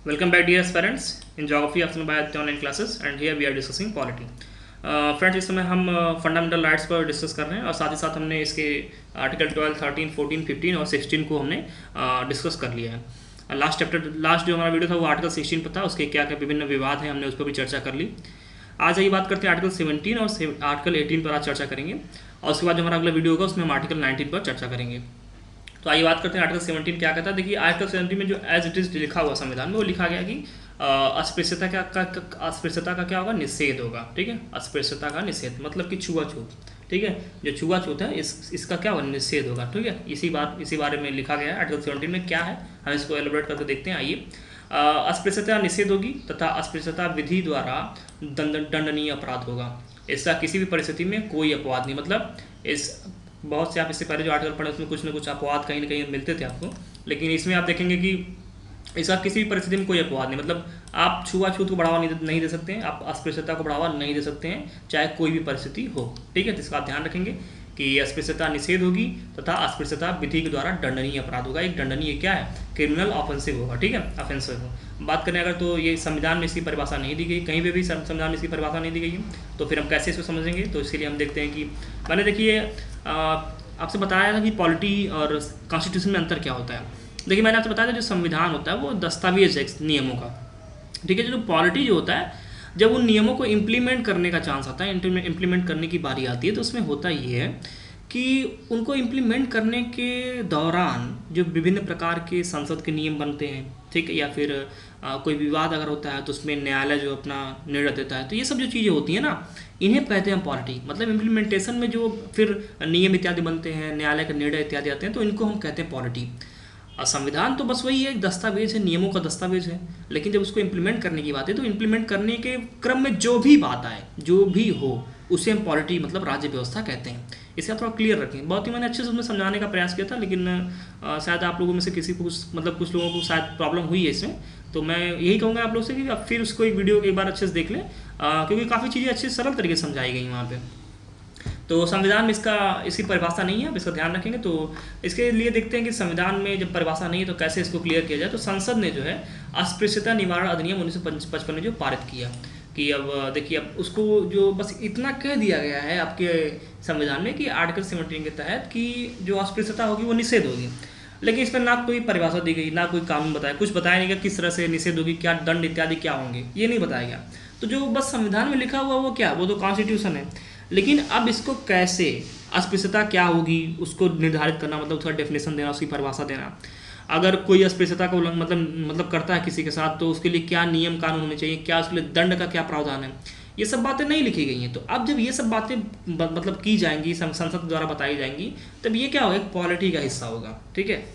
Welcome back, dear aspirants, in geography of by online classes, and here we are discussing polity. Friends, इस समय हम fundamental rights पर discuss कर रहे हैं और साथ ही साथ हमने इसके आर्टिकल 12, 13, 14, 15 और 16 को हमने डिस्कस कर लिया है। लास्ट जो हमारा वीडियो था वो आर्टिकल 16 पर था, उसके क्या क्या विभिन्न विवाद हैं हमने उस पर भी चर्चा कर ली। आज आइए बात करते हैं आर्टिकल 17 और आर्टिकल 18 पर आज चर्चा करेंगे और उसके बाद जो हमारा अगला वीडियो होगा उसमें हम आर्टिकल 19 पर चर्चा करेंगे। तो आइए बात करते हैं आर्टिकल 17 क्या कहता है। देखिए, आर्टिकल 17 में जो एज इट इज लिखा हुआ संविधान में वो लिखा गया कि अस्पृश्यता अस्पृश्यता का क्या होगा, निषेध होगा। ठीक है, अस्पृश्यता का निषेध मतलब कि छुआछूत। ठीक है, जो छुआछूत है इसका क्या होगा, निषेध होगा। ठीक है, इसी बारे में लिखा गया है। आर्टिकल 17 में क्या है हम इसको एलोबरेट करके देखते हैं। आइए, अस्पृश्यता निषेध होगी तथा अस्पृश्यता विधि द्वारा दंडनीय अपराध होगा। इसका किसी भी परिस्थिति में कोई अपवाद नहीं। मतलब इस बहुत से आप इससे पहले जो आर्टिकल पढ़े उसमें कुछ ना कुछ अपवाद कहीं ना कहीं मिलते थे आपको, लेकिन इसमें आप देखेंगे कि इसका किसी भी परिस्थिति में कोई अपवाद नहीं। मतलब आप छुआछूत को बढ़ावा नहीं दे सकते हैं, आप अस्पृश्यता को बढ़ावा नहीं दे सकते हैं, चाहे कोई भी परिस्थिति हो। ठीक है, तो इसका आप ध्यान रखेंगे कि अस्पृश्यता निषेध होगी तथा अस्पृश्यता विधि के द्वारा दंडनीय अपराध होगा। एक दंडनीय क्या है, क्रिमिनल ऑफेंसिव होगा। ठीक है, ऑफेंसिव हो। बात करें अगर तो ये संविधान में इसकी परिभाषा नहीं दी गई, कहीं पे भी संविधान में इसकी परिभाषा नहीं दी गई है, तो फिर हम कैसे इसको समझेंगे। तो इसके लिए हम देखते हैं कि मैंने देखिए आपसे बताया था कि पॉलिटी और कॉन्स्टिट्यूशन में अंतर क्या होता है। देखिए, मैंने आपसे बताया था जो संविधान होता है वो दस्तावेज है नियमों का। ठीक है, जो पॉलिटी जो होता है जब उन नियमों को इम्प्लीमेंट करने का चांस आता है, इम्प्लीमेंट करने की बारी आती है, तो उसमें होता ये है कि उनको इम्प्लीमेंट करने के दौरान जो विभिन्न प्रकार के संसद के नियम बनते हैं, ठीक है, या फिर कोई विवाद अगर होता है तो उसमें न्यायालय जो अपना निर्णय देता है, तो ये सब जो चीज़ें होती हैं ना, इन्हें कहते हैं पॉलिटी। मतलब इम्प्लीमेंटेशन में जो फिर नियम इत्यादि बनते हैं, न्यायालय का निर्णय इत्यादि आते हैं, तो इनको हम कहते हैं पॉलिटी। और संविधान तो बस वही है, एक दस्तावेज है, नियमों का दस्तावेज है। लेकिन जब उसको इम्प्लीमेंट करने की बात है तो इम्प्लीमेंट करने के क्रम में जो भी बात आए, जो भी हो, उसे हम पॉलिटी मतलब राज्य व्यवस्था कहते हैं। इसे आप थोड़ा क्लियर रखें। बहुत ही मैंने अच्छे से उसमें समझाने का प्रयास किया था, लेकिन शायद आप लोगों में से किसी को कुछ लोगों को शायद प्रॉब्लम हुई है इसमें। तो मैं यही कहूँगा आप लोग से कि आप फिर उसको एक वीडियो एक बार अच्छे से देख लें, क्योंकि काफ़ी चीज़ें अच्छे सरल तरीके से समझाई गई वहाँ पर। तो संविधान में इसकी परिभाषा नहीं है, आप इसका ध्यान रखेंगे। तो इसके लिए देखते हैं कि संविधान में जब परिभाषा नहीं है तो कैसे इसको क्लियर किया जाए। तो संसद ने जो है अस्पृश्यता निवारण अधिनियम 1955 में जो पारित किया कि अब देखिए, अब उसको जो बस इतना कह दिया गया है आपके संविधान में कि आर्टिकल 17 के तहत कि जो अस्पृश्यता होगी वो निषेध होगी। लेकिन इस पर ना कोई परिभाषा दी गई, ना कोई कानून बताया, कुछ बताया नहीं गया किस तरह से निषेध होगी, क्या दंड इत्यादि क्या होंगे, ये नहीं बताया गया। तो जो बस संविधान में लिखा हुआ वो क्या, वो तो कॉन्स्टिट्यूशन है। लेकिन अब इसको कैसे, अस्पृश्यता क्या होगी उसको निर्धारित करना, मतलब उसका डेफिनेशन देना, उसकी परिभाषा देना। अगर कोई अस्पृश्यता का मतलब करता है किसी के साथ, तो उसके लिए क्या नियम कानून होने चाहिए, क्या उसके लिए दंड का क्या प्रावधान है, ये सब बातें नहीं लिखी गई हैं। तो अब जब ये सब बातें मतलब की जाएंगी, संसद द्वारा बताई जाएंगी, तब ये क्या होगा, एक पॉलिटी का हिस्सा होगा। ठीक है,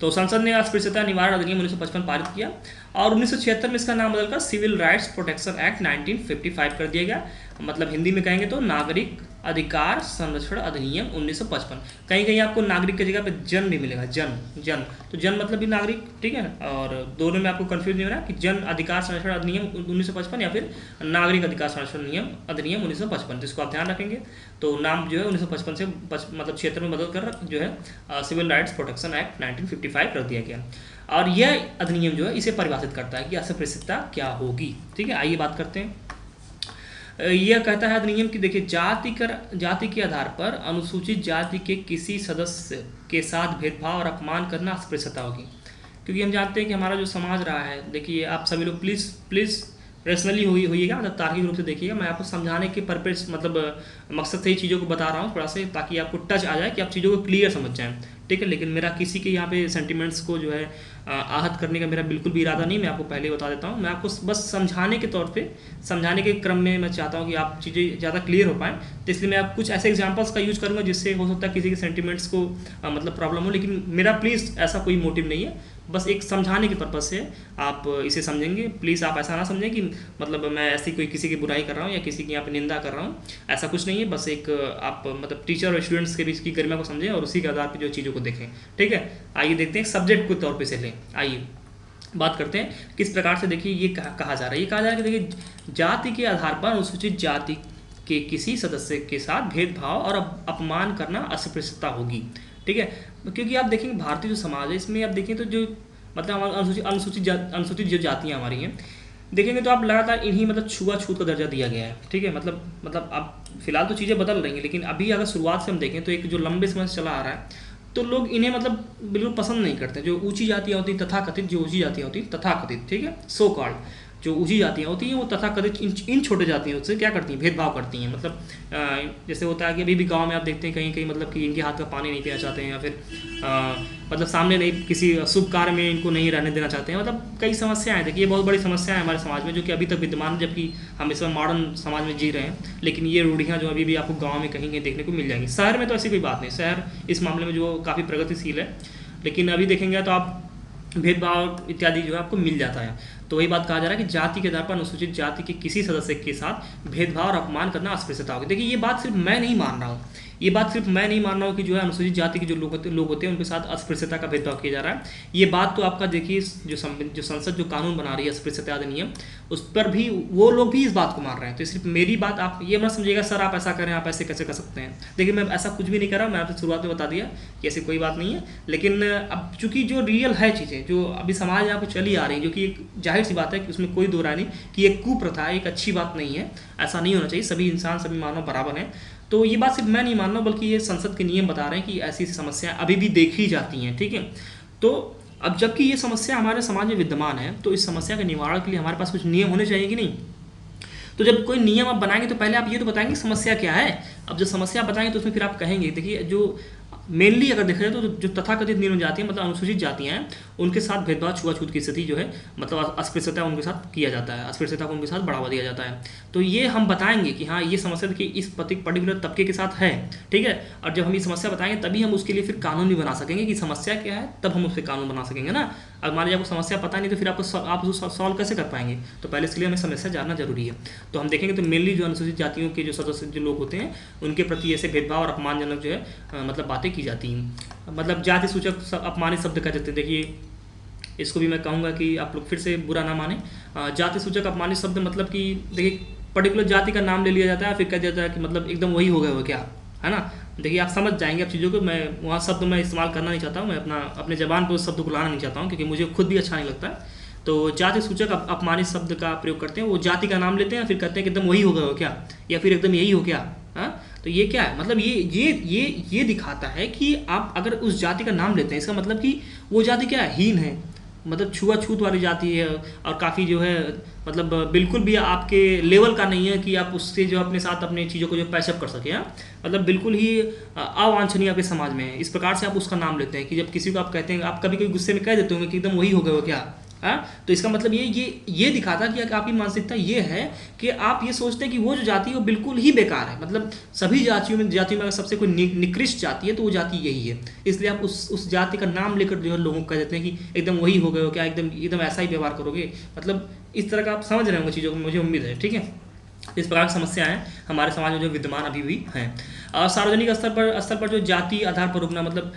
तो संसद ने अस्पृश्यता निवारण अधिनियम 1955 पारित किया और 1976 में इसका नाम बदलकर सिविल राइट्स प्रोटेक्शन एक्ट 1955 कर दिया गया। मतलब हिंदी में कहेंगे तो नागरिक अधिकार संरक्षण अधिनियम 1955। कहीं कहीं आपको नागरिक की जगह पे जन भी मिलेगा, जन तो जन मतलब भी नागरिक। ठीक है, और दोनों में आपको कंफ्यूज नहीं होना कि जन अधिकार संरक्षण अधिनियम 1955 या फिर नागरिक अधिकार संरक्षण अधिनियम 1955। जिसको आप ध्यान रखेंगे। तो नाम जो है 1955 से मतलब क्षेत्र में बदल कर जो है सिविल राइट्स प्रोटेक्शन एक्ट 1955 कर दिया गया। और यह अधिनियम जो है इसे परिभाषित करता है कि अस्पृश्यता क्या होगी। ठीक है, आइए बात करते हैं। यह कहता है अधिनियम कि देखिए, जाति के आधार पर अनुसूचित जाति के किसी सदस्य के साथ भेदभाव और अपमान करना अस्पृश्यता होगी। क्योंकि हम जानते हैं कि हमारा जो समाज रहा है, देखिए आप सभी लोग प्लीज़ रेशनली होइएगा, मतलब तार्किक रूप से देखिएगा। मैं आपको समझाने के पर्पस मतलब मकसद से ही चीज़ों को बता रहा हूँ थोड़ा से, ताकि आपको टच आ जाए कि आप चीज़ों को क्लियर समझ जाएं। ठीक है, लेकिन मेरा किसी के यहाँ पे सेंटिमेंट्स को जो है आहत करने का मेरा बिल्कुल भी इरादा नहीं। मैं आपको पहले ही बता देता हूँ। मैं आपको बस समझाने के तौर पे, समझाने के क्रम में मैं चाहता हूँ कि आप चीज़ें ज़्यादा क्लियर हो पाएँ। तो इसलिए मैं आप कुछ ऐसे एग्जांपल्स का यूज़ करूँगा जिससे हो सकता है किसी के सेंटिमेंट्स को मतलब प्रॉब्लम हो, लेकिन मेरा प्लीज़ ऐसा कोई मोटिव नहीं है। बस एक समझाने के पर्पज़ से आप इसे समझेंगे। प्लीज़ आप ऐसा ना समझें कि मतलब मैं ऐसी कोई किसी की बुराई कर रहा हूँ या किसी की यहाँ पे निंदा कर रहा हूँ, ऐसा कुछ नहीं है। बस एक आप मतलब टीचर और स्टूडेंट्स के बीच की गरिमा को समझें और उसी के आधार पर जो चीज़ों को देखें। ठीक है, आइए देखते हैं सब्जेक्ट के तौर पर से लें। आइए बात करते हैं किस प्रकार से। देखिए, ये कहा जा रहा है, ये कहा जा रहा है कि देखिए, जाति के आधार पर अनुसूचित जाति के किसी सदस्य के साथ भेदभाव और अपमान करना अस्पृश्यता होगी। ठीक है, क्योंकि आप देखेंगे भारतीय जो समाज है इसमें आप देखें तो जो मतलब हमारी अनुसूचित जो जातियाँ हमारी हैं, देखेंगे तो आप लगातार इन्हीं मतलब छुआछूत का दर्जा दिया गया है। ठीक है, मतलब अब फिलहाल तो चीज़ें बदल रही हैं, लेकिन अभी अगर शुरुआत से हम देखें तो एक जो लंबे समय से चला आ रहा है, तो लोग इन्हें मतलब बिल्कुल पसंद नहीं करते। जो ऊंची जातियाँ होती हैं तथाकथित, जो ऊंची जातियाँ होती हैं तथाकथित, ठीक है, सो कॉल्ड जो ऊंची जातियाँ होती हैं वो तथाकथित इन छोटे जातियों से क्या करती हैं, भेदभाव करती हैं। मतलब जैसे होता है कि अभी भी गांव में आप देखते हैं कहीं कहीं मतलब कि इनके हाथ का पानी नहीं पीना चाहते हैं, या फिर मतलब सामने नहीं, किसी शुभ कार्य में इनको नहीं रहने देना चाहते हैं। मतलब कई समस्याएं, देखिए ये बहुत बड़ी समस्या है हमारे समाज में, जो कि अभी तक विद्यमान है, जबकि हम इस मॉडर्न समाज में जी रहे हैं। लेकिन ये रूढ़ियाँ जो अभी भी आपको गाँव में कहीं कहीं देखने को मिल जाएंगी। शहर में तो ऐसी कोई बात नहीं, शहर इस मामले में जो काफ़ी प्रगतिशील है, लेकिन अभी देखेंगे तो आप भेदभाव इत्यादि जो है आपको मिल जाता है। तो वही बात कहा जा रहा है कि जाति के आधार पर अनुसूचित जाति के किसी सदस्य के साथ भेदभाव और अपमान करना अस्पृश्यता होगी। देखिए ये बात सिर्फ मैं नहीं मान रहा हूँ, ये बात सिर्फ मैं नहीं मान रहा हूँ कि जो है अनुसूचित जाति के जो लोग होते हैं उनके साथ अस्पृश्यता का भेदभाव किया जा रहा है। ये बात तो आपका देखिए जो संसद जो कानून बना रही है अस्पृश्यता अधिनियम, उस पर भी वो लोग भी इस बात को मान रहे हैं। तो सिर्फ मेरी बात आप ये मत समझिएगा सर आप ऐसा करें, आप ऐसे कैसे कर सकते हैं। देखिए मैं ऐसा कुछ भी नहीं कर रहा, मैं आपसे शुरुआत में बता दिया कि ऐसी कोई बात नहीं है। लेकिन अब चूंकि जो रियल है चीज़ें जो अभी समाज यहाँ पर चली आ रही है, जो कि एक जाहिर सी बात है कि उसमें कोई दो राय नहीं कि एक कुप्रथा है, एक अच्छी बात नहीं है, ऐसा नहीं होना चाहिए। सभी इंसान सभी मानव बराबर हैं। तो ये बात सिर्फ मैं नहीं मान रहा, बल्कि ये संसद के नियम बता रहे हैं कि ऐसी समस्याएं अभी भी देखी जाती हैं। ठीक है, तो अब जबकि ये समस्या हमारे समाज में विद्यमान है, तो इस समस्या के निवारण के लिए हमारे पास कुछ नियम होने चाहिए कि नहीं। तो जब कोई नियम आप बनाएंगे तो पहले आप ये तो बताएंगे समस्या क्या है। अब जब समस्या बताएंगे तो उसमें फिर आप कहेंगे, देखिए जो मेनली अगर देखा जाए तो जो तथाकथित निम्न जातियाँ मतलब अनुसूचित जातियाँ हैं, उनके साथ भेदभाव छुआछूत की स्थिति जो है मतलब अस्पृश्यता उनके साथ किया जाता है, अस्पृश्यता को उनके साथ बढ़ावा दिया जाता है। तो ये हम बताएंगे कि हाँ ये समस्या देखिए इस पर्टिकुलर तबके के साथ है। ठीक है, और जब हम ये समस्या बताएंगे तभी हम उसके लिए फिर कानून भी बना सकेंगे कि समस्या क्या है, तब हम उससे कानून बना सकेंगे ना। अब मान लीजिए आपको समस्या पता नहीं तो फिर आप उसको सॉल्व कैसे कर पाएंगे। तो पहले इसके लिए हमें समस्या जानना जरूरी है। तो हम देखेंगे तो मेनली जो अनुसूचित जातियों के जो सदस्य जो लोग होते हैं उनके प्रति ऐसे भेदभाव और अपमानजनक जो है मतलब बातें की जाती हैं। मतलब जाति सूचक अपमानित शब्द कह देते हैं। देखिए इसको भी मैं कहूँगा कि आप लोग फिर से बुरा ना माने। जाति सूचक अपमानित शब्द मतलब कि देखिए पर्टिकुलर जाति का नाम ले लिया जाता है, फिर कह दिया जाता है कि मतलब एकदम वही हो गया वो क्या है ना। देखिए आप समझ जाएंगे आप चीज़ों को, मैं वहाँ शब्द मैं इस्तेमाल करना नहीं चाहता हूँ, मैं अपने ज़बान पर उस शब्द को लाना नहीं चाहता हूँ, क्योंकि मुझे खुद भी अच्छा नहीं लगता है। तो जाति सूचक अपमानित शब्द का प्रयोग करते हैं, वो जाति का नाम लेते हैं फिर कहते हैं कि एकदम वही हो गया हो क्या, या फिर एकदम यही हो क्या। हाँ, तो ये क्या है, मतलब ये दिखाता है कि आप अगर उस जाति का नाम लेते हैं इसका मतलब कि वो जाति क्या है, हीन है, मतलब छुआछूत वाली जाति है, और काफ़ी जो है मतलब बिल्कुल भी आपके लेवल का नहीं है कि आप उससे जो अपने साथ अपने चीज़ों को जो पैचअप कर सकें। मतलब बिल्कुल ही अवांछनीय आपके समाज में है। इस प्रकार से आप उसका नाम लेते हैं कि जब किसी को आप कहते हैं, आप कभी कोई गुस्से में कह देते होंगे कि एकदम वही हो गए हो क्या। तो इसका मतलब ये दिखाता कि आपकी मानसिकता ये है कि आप ये सोचते हैं कि वो जो जाति है वो बिल्कुल ही बेकार है। मतलब सभी जातियों में अगर सबसे कोई निकृष्ट जाति है तो वो जाति यही है। इसलिए आप उस जाति का नाम लेकर जो है लोगों को कह देते हैं कि एकदम वही हो गए हो क्या, एकदम ऐसा ही व्यवहार करोगे। मतलब इस तरह का आप समझ रहे होंगे चीज़ों को, मुझे उम्मीद है। ठीक है, इस प्रकार की समस्याएं हमारे समाज में जो विद्यमान अभी भी हैं। सार्वजनिक स्तर पर जो जाति आधार पर रुकना, मतलब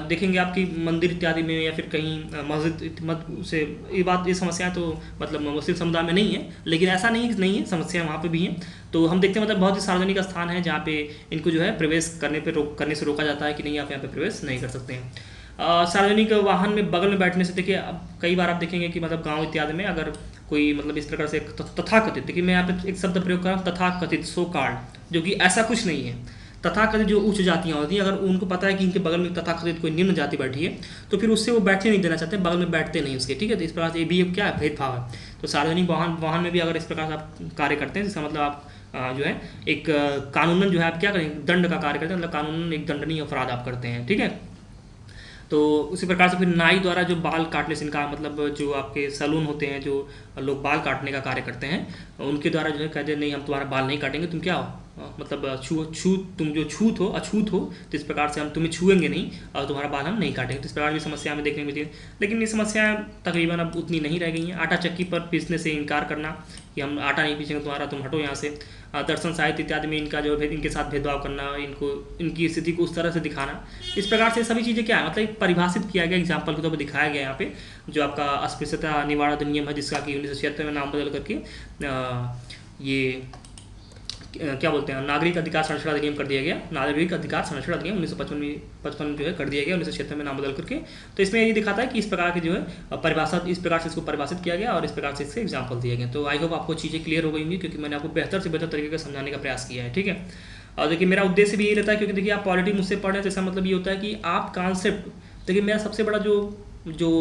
देखेंगे आपकी मंदिर इत्यादि में या फिर कहीं मस्जिद से ये समस्याएं तो मतलब मुस्लिम समुदाय में नहीं है, लेकिन ऐसा नहीं है, समस्या वहाँ पे भी हैं। तो हम देखते हैं मतलब बहुत ही सार्वजनिक स्थान है जहाँ पे इनको जो है प्रवेश करने से रोका जाता है कि नहीं आप यहाँ पे प्रवेश नहीं कर सकते हैं। सार्वजनिक वाहन में बगल में बैठने से, देखिए अब कई बार आप देखेंगे कि मतलब गाँव इत्यादि में अगर कोई मतलब इस प्रकार से तथाकथित, देखिए मैं यहाँ पे एक शब्द प्रयोग कर रहा हूँ तथाकथित, सो कॉल्ड, जो कि ऐसा कुछ नहीं है। तथाकथित जो उच्च जातियाँ होती हैं, अगर उनको पता है कि इनके बगल में तथाकथित कोई निम्न जाति बैठी है तो फिर उससे वो बैठने नहीं देना चाहते, बगल में बैठते नहीं उसके। ठीक है, तो इस प्रकार से ये भी क्या है, भेदभाव है। तो सार्वजनिक वाहन में भी अगर इस प्रकार से आप कार्य करते हैं, जिसका मतलब आप जो है एक कानूनन जो है आप क्या करें, दंड का कार्य करते हैं, मतलब कानूनन एक दंडनीय अपराध आप करते हैं। ठीक है, तो उसी प्रकार से फिर नाई द्वारा जो बाल काटने से इनका मतलब जो आपके सैलून होते हैं जो लोग बाल काटने का कार्य करते हैं, उनके द्वारा जो है कहते हैं नहीं हम तुम्हारा बाल नहीं काटेंगे, तुम क्या हो मतलब तुम जो छूत हो, अछूत हो, तो इस प्रकार से हम तुम्हें छुएंगे नहीं और तुम्हारा बाल हम नहीं काटेंगे। तो इस प्रकार की समस्या हमें देखने को मिलती है, लेकिन ये समस्याएं तकरीबन अब उतनी नहीं रह गई हैं। आटा चक्की पर पीसने से इनकार करना कि हम आटा नहीं पीसेंगे तुम्हारा, तुम हटो यहाँ से। दर्शन साहित्य इत्यादि में इनका जो है इनके साथ भेदभाव करना, इनकी स्थिति को उस तरह से दिखाना, इस प्रकार से सभी चीज़ें क्या है मतलब परिभाषित किया गया, एग्जाम्पल के तौर पर दिखाया गया यहाँ पे जो आपका अस्पृश्यता निवारण अधिनियम है, जिसका कि 1976 में नाम बदल करके ये क्या बोलते हैं, नागरिक अधिकार संरक्षण अधिनियम कर दिया गया, नागरिक अधिकार संरक्षण अधिनियम 1955 जो है कर दिया गया 1976 में नाम बदल करके। तो इसमें ये दिखाता है कि इस प्रकार की जो है परिभाषा, इस प्रकार से इसको परिभाषित किया गया और इस प्रकार से इसके एग्जाम्पल दिए गए। तो आई होप आपको चीज़ें क्लियर हो गई होंगी, क्योंकि मैंने आपको बेहतर से बेहतर तरीके से समझाने का प्रयास किया है, ठीक है। और देखिए मेरा उद्देश्य भी यही रहता है, क्योंकि देखिए आप पॉलिटी मुझसे पढ़ रहे हैं तो इसका मतलब ये होता है कि आप कॉन्सेप्ट, देखिए मेरा सबसे बड़ा जो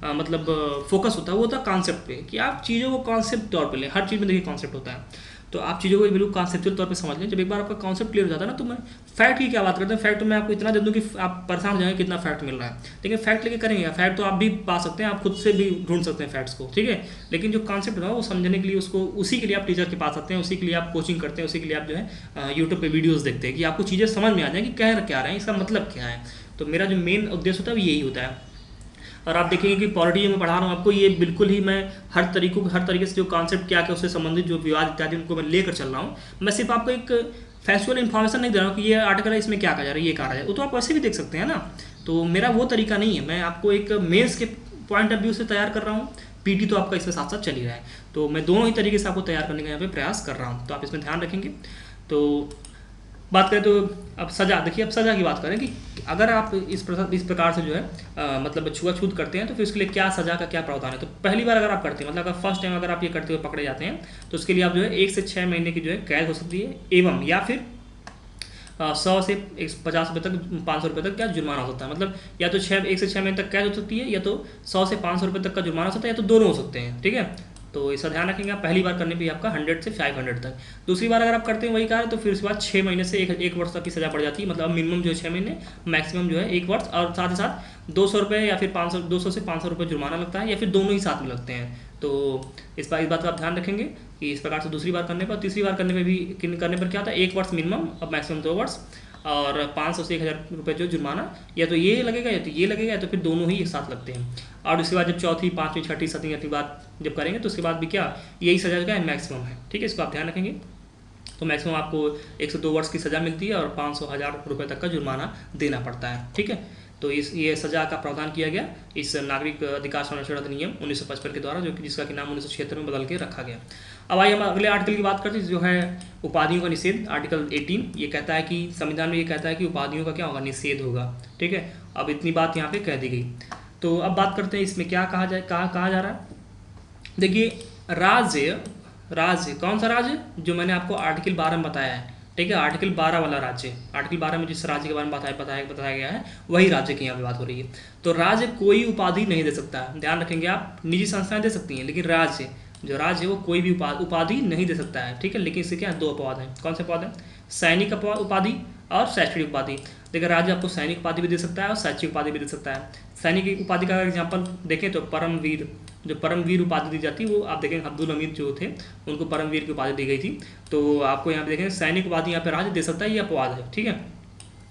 मतलब फोकस होता है वो होता है कॉन्सेप्ट पे, कि आप चीज़ों को कॉन्सेप्ट तौर पे लें। हर चीज़ में देखिए कॉन्सेप्ट होता है, तो आप चीज़ों को बिल्कुल कॉन्सेप्चुअल तौर पे समझ लें। जब एक बार आपका कॉन्सेप्ट क्लियर हो जाता है ना, तो मैं फैक्ट की क्या बात करते हैं, फैक्ट तो मैं आपको इतना दे दूँ कि आप परेशान हो जाएंगे कितना फैक्ट मिल रहा है। लेकिन फैक्ट लेके करेंगे, फैक्ट तो आप भी पा सकते हैं, आप खुद से भी ढूंढ सकते हैं फैक्ट्स को, ठीक है। लेकिन जो कॉन्सेप्ट है वो समझने के लिए, उसको उसी के लिए आप टीचर के पास आते हैं, उसी के लिए आप कोचिंग करते हैं, उसी के लिए आप जो है यूट्यूब पर वीडियोज़ देखते हैं, कि आपको चीज़ें समझ में आ जाए कि कह क्या रहे हैं, इसका मतलब क्या है। तो मेरा जो मेन उद्देश्य होता है वो यही होता है। और आप देखेंगे कि पॉलिटी जो मैं पढ़ा रहा हूँ आपको, ये बिल्कुल ही मैं हर तरीके से जो कॉन्सेप्ट क्या उससे संबंधित जो विवाद इत्यादि उनको मैं लेकर चल रहा हूँ। मैं सिर्फ आपको एक फैक्चुअल इन्फॉर्मेशन नहीं दे रहा हूँ कि ये आर्टिकल है, इसमें क्या कहा जा रहा है, ये कहा जा रहा है, वो तो आप वैसे भी देख सकते हैं ना। तो मेरा वो तरीका नहीं है, मैं आपको एक मेंस के पॉइंट ऑफ व्यू से तैयार कर रहा हूँ, पीटी तो आपका इसके साथ साथ चल ही रहा है। तो मैं दोनों ही तरीके से आपको तैयार करने का यहाँ पे प्रयास कर रहा हूँ, तो आप इसमें ध्यान रखेंगे। तो बात करें तो अब सज़ा, देखिए अब सज़ा की बात करें कि अगर आप इस प्रकार से जो है मतलब छुआछूत करते हैं तो फिर उसके लिए क्या सज़ा का क्या प्रावधान है। तो पहली बार अगर आप करते हैं, मतलब अगर फर्स्ट टाइम अगर आप ये करते हुए पकड़े जाते हैं, तो उसके लिए आप जो है 1 से 6 महीने की जो है कैद हो सकती है, एवं या फिर 100 से 50 रुपये तक 500 रुपये तक क्या जुर्माना हो सकता है। मतलब या तो 1 से 6 महीने तक कैद हो सकती है, या तो 100 से 500 रुपये तक का जुर्माना हो सकता है, या तो दोनों हो सकते हैं, ठीक है। तो इसका ध्यान रखेंगे आप, पहली बार करने पे आपका 100 से 500 तक। दूसरी बार अगर आप करते हैं वही कार्य, तो फिर उसके बाद 6 महीने से एक वर्ष तक की सज़ा पड़ जाती है। मतलब मिनिमम जो है 6 महीने, मैक्सिमम जो है 1 वर्ष, और साथ ही साथ 200 रुपये या फिर 200 से 500 रुपये जुर्माना लगता है, या फिर दोनों ही साथ में लगते हैं। तो इस बात का आप ध्यान रखेंगे कि इस प्रकार से दूसरी बार करने पर, तीसरी बार करने पर क्या होता है, 1 वर्ष मिनिमम और मैक्सिमम 2 वर्ष, और 500 से 1000 रुपये जो जुर्माना, या तो ये लगेगा या तो ये लगेगा, या तो फिर दोनों ही एक साथ लगते हैं। और उसके बाद जब चौथी, पाँचवीं, छठी, सातवीं, आठवीं बात जब करेंगे तो उसके बाद भी क्या यही सज़ा का मैक्सिमम है, ठीक है। इसको आप ध्यान रखेंगे। तो मैक्सिमम आपको 1 से 2 वर्ष की सज़ा मिलती है और 500 1000 रुपये तक का जुर्माना देना पड़ता है, ठीक है। तो ये सज़ा का प्रावधान किया गया इस नागरिक अधिकार संरक्षण अधिनियम 1955 के द्वारा, जो कि जिसका कि नाम 1976 में बदल के रखा गया। अब आइए हम अगले आर्टिकल की बात करते हैं, जो है उपाधियों का निषेध। आर्टिकल 18 ये कहता है कि संविधान में ये कहता है कि उपाधियों का क्या होगा, निषेध होगा, ठीक है। अब इतनी बात यहाँ पे कह दी गई। तो अब बात करते हैं इसमें क्या कहा जा रहा है। देखिए राज्य कौन सा राज्य, जो मैंने आपको आर्टिकल 12 में बताया है, ठीक है। आर्टिकल 12 वाला राज्य, आर्टिकल 12 में जिस राज्य के बारे में बताया गया है वही राज्य की यहाँ पे बात हो रही है। तो राज्य कोई उपाधि नहीं दे सकता, ध्यान रखेंगे आप। निजी संस्थाएं दे सकती हैं, लेकिन राज्य है वो कोई भी उपाधि नहीं दे सकता है, ठीक है। लेकिन इससे क्या 2 अपवाद हैं। कौन से अपवाद हैं, सैनिक उपाधि और शैक्षणिक उपाधि। देखिए राज्य आपको सैनिक उपाधि भी दे सकता है और शैक्षिक उपाधि भी दे सकता है। सैनिक उपाधि का एग्जाम्पल देखें तो परमवीर उपाधि दी जाती है, वो आप देखेंगे अब्दुल हमीद जो थे उनको परमवीर की उपाधि दी गई थी। तो आपको यहाँ पे देखेंगे सैनिक उपाधि यहाँ पे राज्य दे सकता है, ये अपवाद है, ठीक है।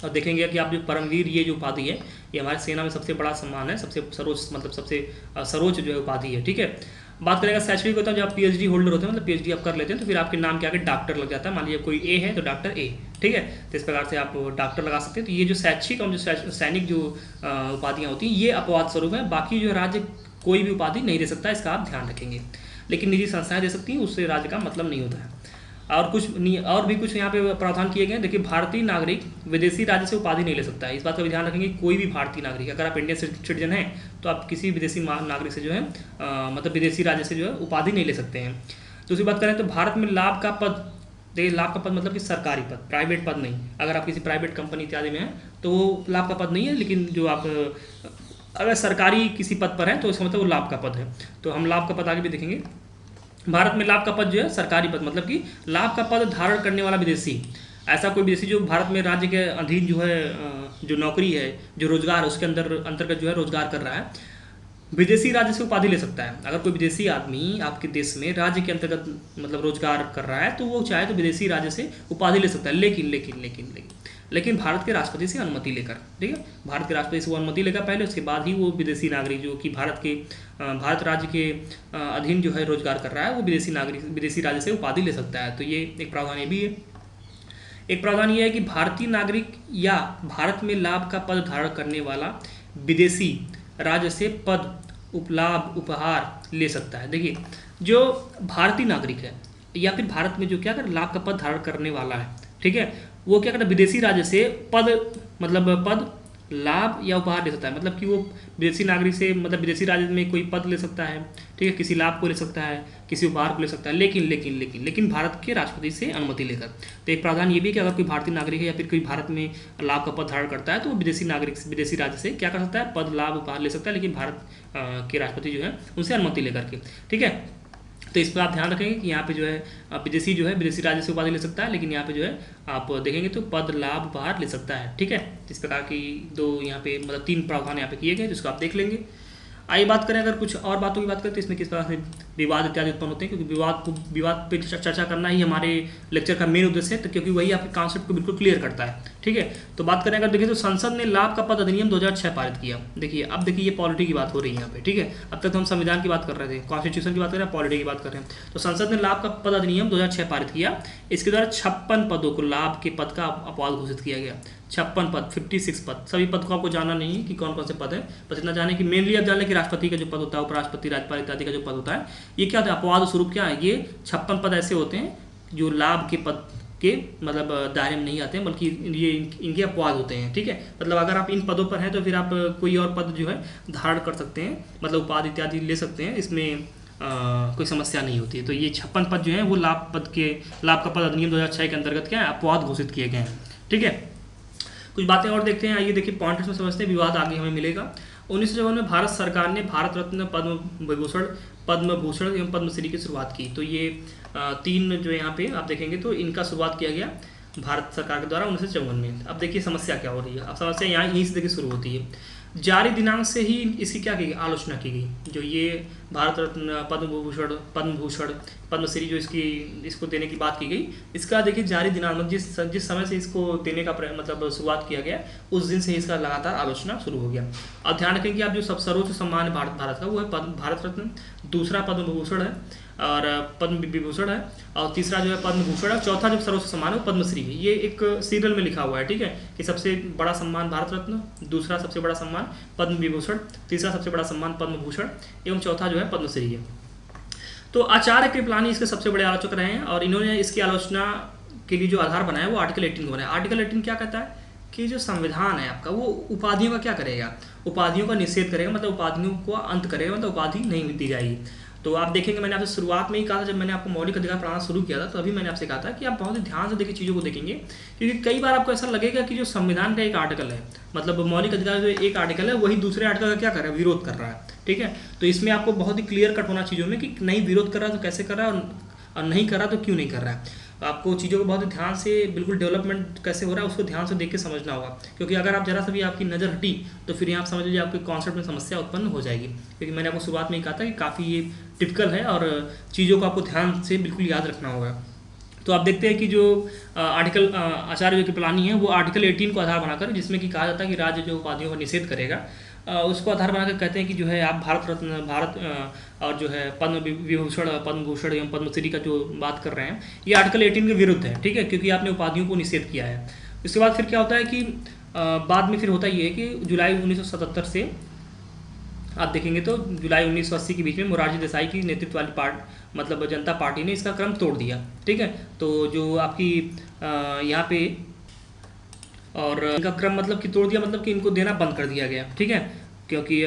और देखेंगे कि आप जो परमवीर ये जो उपाधि है, ये हमारी सेना में सबसे बड़ा सम्मान है, सबसे सर्वोच्च जो है उपाधि है, ठीक है। बात करेगा शैक्षणिक होता है, जब आप पीएचडी होल्डर होते हैं, मतलब पीएचडी आप कर लेते हैं, तो फिर आपके नाम के आगे डॉक्टर लग जाता है। मान लीजिए कोई ए है तो डॉक्टर ए, ठीक है। तो इस प्रकार से आप डॉक्टर लगा सकते हैं। तो ये जो शैक्षिक और जो सैनिक जो उपाधियाँ होती हैं, ये अपवाद स्वरूप है। बाकी जो राज्य कोई भी उपाधि नहीं दे सकता, इसका आप ध्यान रखेंगे। लेकिन निजी संस्थाएं दे सकती हैं, उससे राज्य का मतलब नहीं होता है। और भी कुछ यहाँ पे प्रावधान किए गए। देखिए भारतीय नागरिक विदेशी राज्य से उपाधि नहीं ले सकता है, इस बात का भी ध्यान रखेंगे। कोई भी भारतीय नागरिक, अगर आप इंडियन सिटीजन हैं तो आप किसी विदेशी नागरिक से जो है मतलब विदेशी राज्य से जो है उपाधि नहीं ले सकते हैं। दूसरी बात करें तो भारत में लाभ का पद, देखिए लाभ का पद मतलब कि सरकारी पद, प्राइवेट पद नहीं। अगर आप किसी प्राइवेट कंपनी इत्यादि में हैं तो वो लाभ का पद नहीं है, लेकिन जो आप अगर सरकारी किसी पद पर है तो इसका मतलब वो लाभ का पद है। तो हम लाभ का पद आगे भी देखेंगे। भारत में लाभ का पद जो है सरकारी पद, मतलब कि लाभ का पद धारण करने वाला विदेशी, ऐसा कोई विदेशी जो भारत में राज्य के अधीन जो है जो नौकरी है, जो रोजगार है, उसके अंतर्गत जो है रोजगार कर रहा है, विदेशी राज्य से उपाधि ले सकता है। अगर कोई विदेशी आदमी आपके देश में राज्य के अंतर्गत मतलब रोजगार कर रहा है तो वो चाहे तो विदेशी राज्य से उपाधि ले सकता है, लेकिन भारत के राष्ट्रपति से अनुमति लेकर, ठीक है। भारत के राष्ट्रपति से वो अनुमति लेकर पहले, उसके बाद ही वो विदेशी नागरिक जो कि भारत राज्य के अधीन जो है रोजगार कर रहा है, वो विदेशी राज्य से उपाधि ले सकता है। तो ये एक प्रावधान ये भी है। एक प्रावधान ये है कि भारतीय नागरिक या भारत में लाभ का पद धारण करने वाला विदेशी राज्य से पद लाभ उपहार ले सकता है। देखिए जो भारतीय नागरिक है या फिर भारत में जो क्या कर लाभ का पद धारण करने वाला है, ठीक है, वो क्या करता है विदेशी राज्य से पद, मतलब पद, लाभ या उपहार ले सकता है। मतलब कि वो विदेशी नागरिक से, मतलब विदेशी राज्य में कोई पद ले सकता है, ठीक है, किसी लाभ को ले सकता है, किसी उपहार को ले सकता है, लेकिन लेकिन लेकिन लेकिन भारत के राष्ट्रपति से अनुमति लेकर। तो एक प्रावधान ये भी कि अगर कोई भारतीय नागरिक है या फिर कोई भारत में लाभ का पद धारण करता है तो वो विदेशी नागरिक, विदेशी राज्य से क्या कर सकता है, पद, लाभ, उपहार ले सकता है, लेकिन भारत के राष्ट्रपति जो है उनसे अनुमति लेकर के, ठीक है। तो इस पर आप ध्यान रखेंगे कि यहाँ पे जो है विदेशी जो है विदेशी राज्य से उपाधि ले सकता है, लेकिन यहाँ पे जो है आप देखेंगे तो पद, लाभ, उपहार ले सकता है, ठीक है। इस प्रकार की दो यहाँ पे मतलब 3 प्रावधान यहाँ पे किए गए जिसको आप देख लेंगे। आइए बात करें, अगर कुछ और बातों की बात करें तो इसमें किस प्रकार से विवाद इत्यादि उत्पन्न होते हैं, क्योंकि विवाद पे चर्चा करना ही हमारे लेक्चर का मेन उद्देश्य है, तो क्योंकि वही आपके कॉन्सेप्ट को बिल्कुल क्लियर करता है, ठीक है। तो बात करें अगर देखिए तो संसद ने लाभ का पद अधिनियम 2006 पारित किया। देखिए अब देखिए ये पॉलिटी की बात हो रही है यहाँ पे, ठीक है। अब तक तो हम संविधान की बात कर रहे थे, कॉन्स्टिट्यूशन की बात कर रहे हैं, पॉलिटी की बात कर रहे हैं। तो संसद ने लाभ का पद अधिनियम 2006 पारित किया। इसके द्वारा 56 पदों को लाभ के पद का अपवाद घोषित किया गया। 56 पद, 56 पद, सभी पद को आपको जानना नहीं है कि कौन कौन से पद है, बस इतना जाने कि मेनली आप जान लें कि राष्ट्रपति का जो पद होता है, उपराष्ट्रपति, राज्यपाल इत्यादि का जो पद होता है, ये क्या होता है, अपवाद स्वरूप क्या है, ये 56 पद ऐसे होते हैं जो लाभ के पद के मतलब दायरे में नहीं आते हैं, बल्कि ये इनके अपवाद होते हैं, ठीक है। मतलब अगर आप इन पदों पर हैं तो फिर आप कोई और पद जो है धारण कर सकते हैं, मतलब उपाधि इत्यादि ले सकते हैं, इसमें कोई समस्या नहीं होती है। तो ये 56 पद जो है वो लाभ का पद अधिनियम 2006 के अंतर्गत क्या है, अपवाद घोषित किए गए हैं, ठीक है। कुछ बातें और देखते हैं, आइए देखिए पॉइंट्स में समझते हैं, विवाद आगे हमें मिलेगा। 1954 में भारत सरकार ने भारत रत्न, पद्म भूषण एवं पद्मश्री की शुरुआत की। तो ये 3 जो यहाँ पे आप देखेंगे तो इनका शुरुआत किया गया भारत सरकार के द्वारा 1954 में। अब देखिए समस्या क्या हो रही है, अब समस्या यहाँ यहीं से देखिए शुरू होती है। जारी दिनांक से ही इसकी क्या की गई, आलोचना की गई। जो ये भारत रत्न, पद्म भूषण, पद्मश्री जो इसको देने की बात की गई, इसका देखिए जारी दिनांक जिस समय से इसको देने का मतलब शुरुआत किया गया, उस दिन से इसका लगातार आलोचना शुरू हो गया। अब ध्यान रखें कि आप जो सर्वोच्च सम्मान है भारत का वो है भारत रत्न, दूसरा पद्म भूषण है और पद्म विभूषण है, और तीसरा जो है पद्म भूषण है, चौथा जो सर्वोच्च सम्मान है वो पद्मश्री है। ये एक सीरियल में लिखा हुआ है, ठीक है, कि सबसे बड़ा सम्मान भारत रत्न, दूसरा सबसे बड़ा सम्मान पद्म विभूषण, तीसरा सबसे बड़ा सम्मान पद्म भूषण एवं चौथा जो है पद्मश्री है। तो आचार्य कृपलानी इसके सबसे बड़े आलोचक रहे हैं और इन्होंने इसकी आलोचना के लिए जो आधार बनाया वो आर्टिकल 18 को बनाया। आर्टिकल 18 क्या कहता है कि जो संविधान है आपका वो उपाधियों का क्या करेगा, उपाधियों का निषेध करेगा, मतलब उपाधियों को अंत करेगा, मतलब उपाधि नहीं दी जाएगी। तो आप देखेंगे मैंने आपसे शुरुआत में ही कहा था, जब मैंने आपको मौलिक अधिकार पढ़ाना शुरू किया था तो अभी मैंने आपसे कहा था कि आप बहुत ही ध्यान से देखिए चीज़ों को देखेंगे, क्योंकि कई बार आपको ऐसा लगेगा कि जो संविधान का एक आर्टिकल है, मतलब मौलिक अधिकार जो एक आर्टिकल है वही दूसरे आर्टिकल का क्या कर रहा है, विरोध कर रहा है, ठीक है। तो इसमें आपको बहुत ही क्लियर कट होना चीज़ों में कि नहीं विरोध कर रहा है तो कैसे कर रहा है और नहीं कर रहा तो क्यों नहीं कर रहा है। आपको चीज़ों को बहुत ही ध्यान से, बिल्कुल डेवलपमेंट कैसे हो रहा है उसको ध्यान से देख के समझना होगा, क्योंकि अगर आप जरा सा भी आपकी नज़र हटी तो फिर यहाँ आप समझ लीजिए आपके कॉन्सेप्ट में समस्या उत्पन्न हो जाएगी। क्योंकि मैंने आपको शुरुआत में ही कहा था कि काफ़ी ये टिपिकल है और चीज़ों को आपको ध्यान से बिल्कुल याद रखना होगा। तो आप देखते हैं कि जो आर्टिकल आचार्य कृपलानी है वो आर्टिकल 18 को आधार बनाकर, जिसमें कि कहा जाता है कि राज्य जो उपाधियों का निषेध करेगा, उसको आधार बनाकर कहते हैं कि जो है आप भारत रत्न और जो है पद्म भूषण एवं पद्मश्री का जो बात कर रहे हैं ये आर्टिकल 18 के विरुद्ध है, ठीक है, क्योंकि आपने उपाधियों को निषेध किया है। इसके बाद फिर क्या होता है कि बाद में फिर होता ये है कि जुलाई 1977 से आप देखेंगे तो जुलाई 1980 के बीच में मोरारजी देसाई की नेतृत्व वाली मतलब जनता पार्टी ने इसका क्रम तोड़ दिया, ठीक है। तो जो आपकी यहाँ पे और इनका क्रम मतलब कि तोड़ दिया, मतलब कि इनको देना बंद कर दिया गया, ठीक है, क्योंकि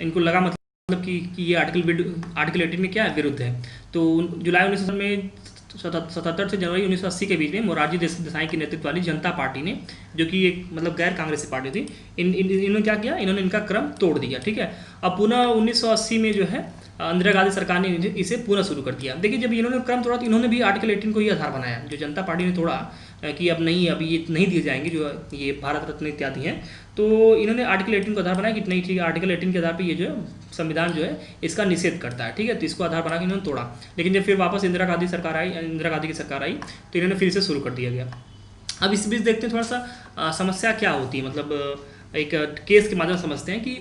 इनको लगा मतलब कि ये आर्टिकल 18 में क्या है, विरुद्ध है। तो जुलाई 1977 से जनवरी 1980 के बीच में मोरारजी देसाई की नेतृत्व वाली जनता पार्टी ने, जो कि एक मतलब गैर कांग्रेसी पार्टी थी, इन्होंने क्या किया, इन्होंने इनका क्रम तोड़ दिया, ठीक है। अब पुनः 1980 में जो है इंदिरा गांधी सरकार ने इसे पुनः शुरू कर दिया। देखिए जब इन्होंने क्रम तोड़ा तो इन्होंने भी आर्टिकल 18 को ही आधार बनाया, जो जनता पार्टी ने तोड़ा कि अब नहीं, अभी ये नहीं दिए जाएंगे जो ये भारत रत्न इत्यादि हैं, तो इन्होंने आर्टिकल 18 को आधार बनाया कि नहीं, ठीक है, आर्टिकल 18 के आधार पर ये जो है संविधान जो है इसका निषेध करता है, ठीक है। तो इसको आधार बना के इन्होंने तोड़ा, लेकिन जब फिर वापस इंदिरा गांधी की सरकार आई तो इन्होंने फिर से शुरू कर दिया गया। अब इस बीच देखते हैं थोड़ा सा समस्या क्या होती है, मतलब एक केस के माध्यम से समझते हैं कि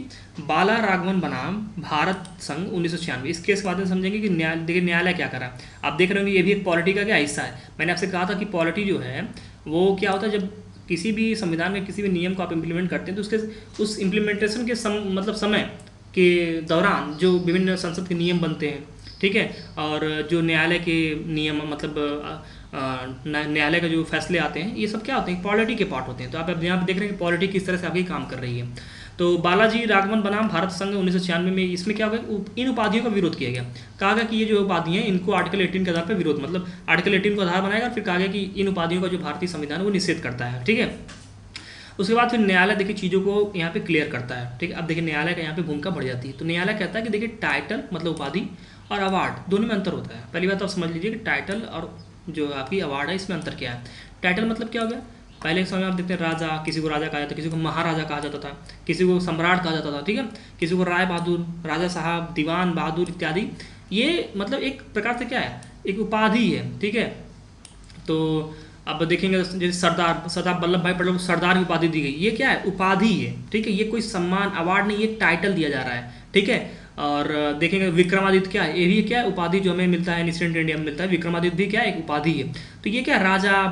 बाला राघवन बनाम भारत संघ 1996। इस केस के माध्यम से समझेंगे कि न्यायालय क्या करा। आप देख रहे होंगे ये भी एक पॉलिटी का क्या हिस्सा है। मैंने आपसे कहा था कि पॉलिटी जो है वो क्या होता है, जब किसी भी संविधान में किसी भी नियम को आप इम्प्लीमेंट करते हैं तो उसके उस इम्प्लीमेंटेशन के समय के दौरान जो विभिन्न संसद के नियम बनते हैं, ठीक है। और जो न्यायालय के नियम मतलब न्यायालय का जो फैसले आते हैं ये सब क्या होते हैं, पॉलिटी के पार्ट होते हैं। तो आप अब यहाँ पे देख रहे हैं कि पॉलिटी किस तरह से आपकी काम कर रही है। तो बालाजी राघवन बनाम भारत संघ 1996 में, इसमें क्या होगा, इन उपाधियों का विरोध किया गया। कहा गया कि ये जो उपाधि हैं इनको आर्टिकल 18 के आधार पर विरोध, मतलब आर्टिकल 18 को आधार बनाएगा, फिर कहा गया कि इन उपाधियों का जो भारतीय संविधान है वो निषेध करता है। ठीक है। उसके बाद फिर न्यायालय देखिए चीज़ों को यहाँ पे क्लियर करता है। ठीक है। अब देखिए न्यायालय का यहाँ पे भूमिका बढ़ जाती है। तो न्यायालय कहता है कि देखिए टाइटल मतलब उपाधि और अवार्ड दोनों में अंतर होता है। पहली बात आप समझ लीजिए कि टाइटल और जो आपकी अवार्ड है इसमें अंतर क्या है। टाइटल मतलब क्या हो गया, पहले के समय में आप देखते हैं राजा, किसी को राजा कहा जाता था, किसी को महाराजा कहा जाता था, किसी को सम्राट कहा जाता था। ठीक है। किसी को राय बहादुर, राजा साहब, दीवान बहादुर इत्यादि। ये मतलब एक प्रकार से क्या है, एक उपाधि है। ठीक है। तो अब देखेंगे जैसे सरदार वल्लभ भाई पटेल को सरदार की उपाधि दी गई, ये क्या है, उपाधि है। ठीक है। ये कोई सम्मान अवार्ड नहीं, ये टाइटल दिया जा रहा है। ठीक है। और देखेंगे विक्रमादित्य क्या है, ये भी क्या है, उपाधि जो हमें मिलता है इंसिडेंट इंडिया में मिलता है। विक्रमादित्य भी क्या है, एक उपाधि है। तो ये क्या, राजा,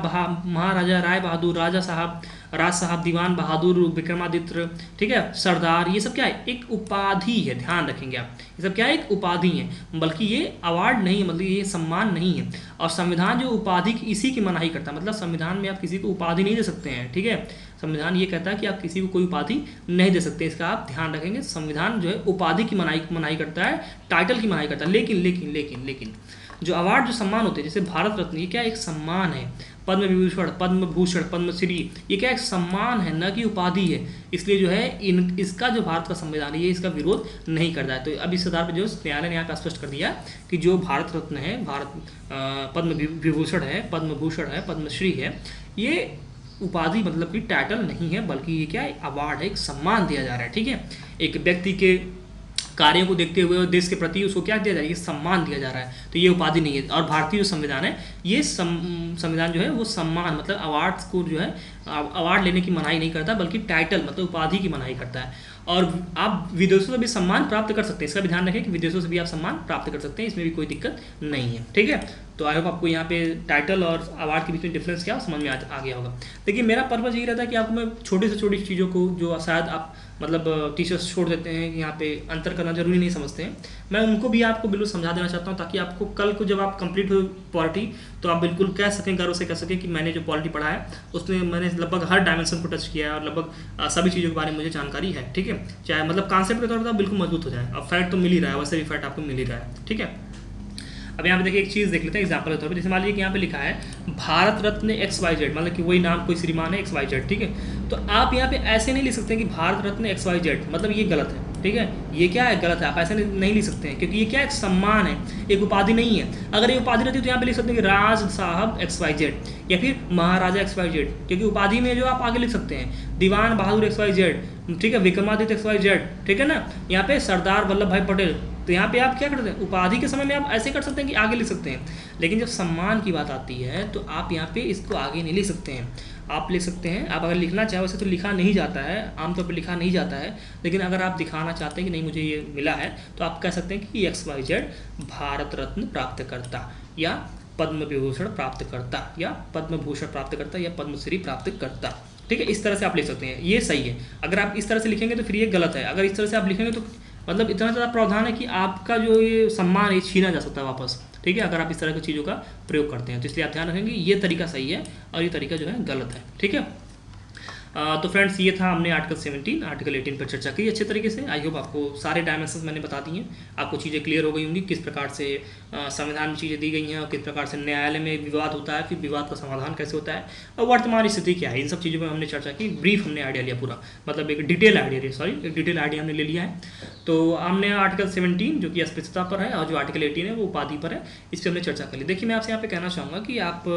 महाराजा, राय बहादुर, राजा साहब, राज साहब, दीवान बहादुर, विक्रमादित्य, ठीक है, सरदार, ये सब क्या है, एक उपाधि है। ध्यान रखेंगे आप, ये सब क्या है, एक उपाधि है, बल्कि ये अवार्ड नहीं है, मतलब ये सम्मान नहीं है। और संविधान जो उपाधि इसी की मनाही करता है, मतलब संविधान में आप किसी को उपाधि नहीं दे सकते हैं। ठीक है। संविधान ये कहता है कि आप किसी को कोई उपाधि नहीं दे सकते, इसका आप ध्यान रखेंगे। संविधान जो है उपाधि की मनाही करता है, टाइटल की मनाही करता है। लेकिन लेकिन लेकिन लेकिन जो अवार्ड, जो सम्मान होते हैं, जैसे भारत रत्न, ये क्या एक सम्मान है। पद्म विभूषण, पद्म भूषण, पद्मश्री, ये क्या एक सम्मान है, न कि उपाधि है। इसलिए जो है इसका जो भारत का संविधान है ये इसका विरोध नहीं करता है। तो अब इस आधार पर जो न्यायालय ने यहाँ पे स्पष्ट कर दिया कि जो भारत रत्न है, पद्म विभूषण है, पद्म भूषण है, पद्मश्री है, ये उपाधि मतलब कि टाइटल नहीं है, बल्कि ये क्या है, अवार्ड है, एक सम्मान दिया जा रहा है। ठीक है। एक व्यक्ति के कार्यों को देखते हुए और देश के प्रति उसको क्या दिया जा रहा है, ये सम्मान दिया जा रहा है। तो ये उपाधि नहीं है। और भारतीय जो संविधान है, ये संविधान जो है वो सम्मान मतलब अवार्ड्स को जो है अवार्ड लेने की मनाही नहीं करता, बल्कि टाइटल मतलब उपाधि की मनाही करता है। और आप विदेशों से भी सम्मान प्राप्त कर सकते हैं, इसका भी ध्यान रखें कि विदेशों से भी आप सम्मान प्राप्त कर सकते हैं, इसमें भी कोई दिक्कत नहीं है। ठीक है। तो आई होप आपको यहाँ पे टाइटल और अवार्ड के बीच में डिफरेंस क्या समझ में आ गया होगा। देखिए मेरा पर्पज़ यही रहता है कि आपको मैं छोटी से छोटी चीज़ों को जो शायद आप मतलब टीचर्स छोड़ देते हैं कि यहाँ पे अंतर करना जरूरी नहीं समझते हैं, मैं उनको भी आपको बिल्कुल समझा देना चाहता हूँ, ताकि आपको कल को जब आप कंप्लीट हो पॉलिटी तो आप बिल्कुल कह सकें, गर्व से कह सकें कि मैंने जो पॉलिटी पढ़ा है उसमें मैंने लगभग हर डायमेंशन को टच किया है और लगभग सभी चीज़ों के बारे में मुझे जानकारी है। ठीक है। चाहे मतलब कॉन्सेप्ट के तौर पर बिल्कुल मजबूत हो जाए। अब फैक्ट तो मिल ही रहा है, वैसे भी फैक्ट आपको मिल ही रहा है। ठीक है। अब यहाँ पे देखिए एक चीज़ देख लेते हैं एग्जाम्पल के तौर पे। जैसे मान लीजिए कि यहाँ पे लिखा है भारत रत्न XYZ, मतलब कि वही नाम कोई श्रीमान है XYZ। ठीक है। तो आप यहाँ पे ऐसे नहीं लिख सकते कि भारत रत्न XYZ, मतलब ये गलत है। ठीक है। ये क्या है, गलत है, आप ऐसे नहीं लिख सकते हैं, क्योंकि ये क्या एक सम्मान है, एक उपाधि नहीं है। अगर ये उपाधि रहती तो यहाँ पे लिख सकते हैं कि राज साहब XYZ या फिर महाराजा XYZ, क्योंकि उपाधि में जो आप आगे लिख सकते हैं दीवान बहादुर XYZ, ठीक है, विक्रमादित्य XYZ, ठीक है ना। यहाँ पे सरदार वल्लभ भाई पटेल, तो यहाँ पे आप क्या करते हैं, उपाधि के समय में आप ऐसे कर सकते हैं कि आगे लिख सकते हैं, लेकिन जब सम्मान की बात आती है तो आप यहाँ पे इसको आगे नहीं लिख सकते हैं। आप लिख सकते हैं, आप अगर लिखना चाहे, वैसे तो लिखा नहीं जाता है, आमतौर पर लिखा नहीं जाता है, लेकिन अगर आप दिखाना चाहते हैं कि नहीं मुझे ये मिला है, तो आप कह सकते हैं कि XYZ भारत रत्न प्राप्त करता, या पद्म विभूषण प्राप्त करता, या पद्म भूषण प्राप्त करता, या पद्मश्री प्राप्त करता। ठीक है। इस तरह से आप लिख सकते हैं, ये सही है। अगर आप इस तरह से लिखेंगे तो फिर ये गलत है। अगर इस तरह से आप लिखेंगे तो मतलब इतना ज़्यादा प्रावधान है कि आपका जो ये सम्मान है छीना जा सकता है वापस। ठीक है। अगर आप इस तरह की चीज़ों का प्रयोग करते हैं तो इसलिए आप ध्यान रखेंगे ये तरीका सही है और ये तरीका जो है गलत है। ठीक है। तो फ्रेंड्स ये था, हमने आर्टिकल 17 आर्टिकल 18 पर चर्चा की अच्छे तरीके से। आई होप आपको सारे डायमेंशंस मैंने बता दिए हैं, आपको चीज़ें क्लियर हो गई होंगी, किस प्रकार से संविधान में चीज़ें दी गई हैं और किस प्रकार से न्यायालय में विवाद होता है, फिर विवाद का समाधान कैसे होता है और वर्तमान स्थिति क्या है। इन सब चीज़ों पर हमने चर्चा की, ब्रीफ हमने आइडिया लिया पूरा, मतलब एक डिटेल आइडिया हमने ले लिया है। तो हमने आर्टिकल 17 जो कि अस्पृश्यता पर है और जो आर्टिकल 18 है वो उपाधि पर है, इस पर हमने चर्चा कर ली। देखिए मैं आपसे यहाँ पे कहना चाहूँगा कि आप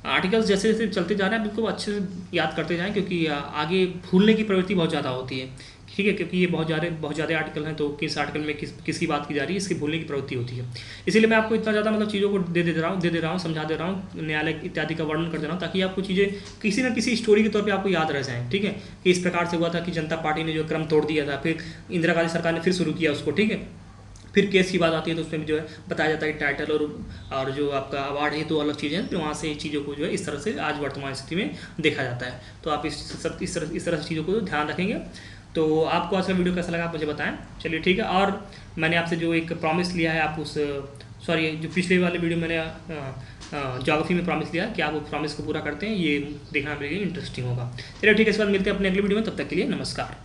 आर्टिकल्स जैसे जैसे चलते जा रहे हैं बिल्कुल अच्छे से याद करते जाएं, क्योंकि आगे भूलने की प्रवृत्ति बहुत ज़्यादा होती है। ठीक है। क्योंकि ये बहुत ज़्यादा आर्टिकल हैं, तो किस आर्टिकल में किसकी बात की जा रही है, इसकी भूलने की प्रवृत्ति होती है। इसीलिए मैं आपको इतना ज़्यादा मतलब चीज़ों को दे दे रहा हूँ, समझा दे रहा हूँ, न्यायालय इत्यादि का वर्णन कर दे रहा हूँ, ताकि आपको चीज़ें किसी न किसी स्टोरी के तौर पर आपको याद रह जाएँ। ठीक है। कि इस प्रकार से हुआ था कि जनता पार्टी ने जो क्रम तोड़ दिया था, फिर इंदिरा गांधी सरकार ने फिर शुरू किया उसको। ठीक है। फिर केस की बात आती है तो उसमें जो है बताया जाता है कि टाइटल और जो आपका अवार्ड है तो अलग चीज़ें हैं, फिर वहाँ से चीज़ों को जो है इस तरह से आज वर्तमान स्थिति में देखा जाता है। तो आप इस तरह से चीज़ों को ध्यान रखेंगे तो आपको आज का वीडियो कैसा लगा आप मुझे बताएं। चलिए ठीक है, और मैंने आपसे जो एक प्रॉमिस लिया है, आप उस सॉरी जो पिछले वाले वीडियो मैंने ज्योग्राफी में प्रॉमिस लिया कि आप उस प्रॉमिस को पूरा करते हैं, ये देखना मेरे लिए इंटरेस्टिंग होगा। चलिए ठीक है, इस बार मिलते हैं अपने अगले वीडियो में, तब तक के लिए नमस्कार।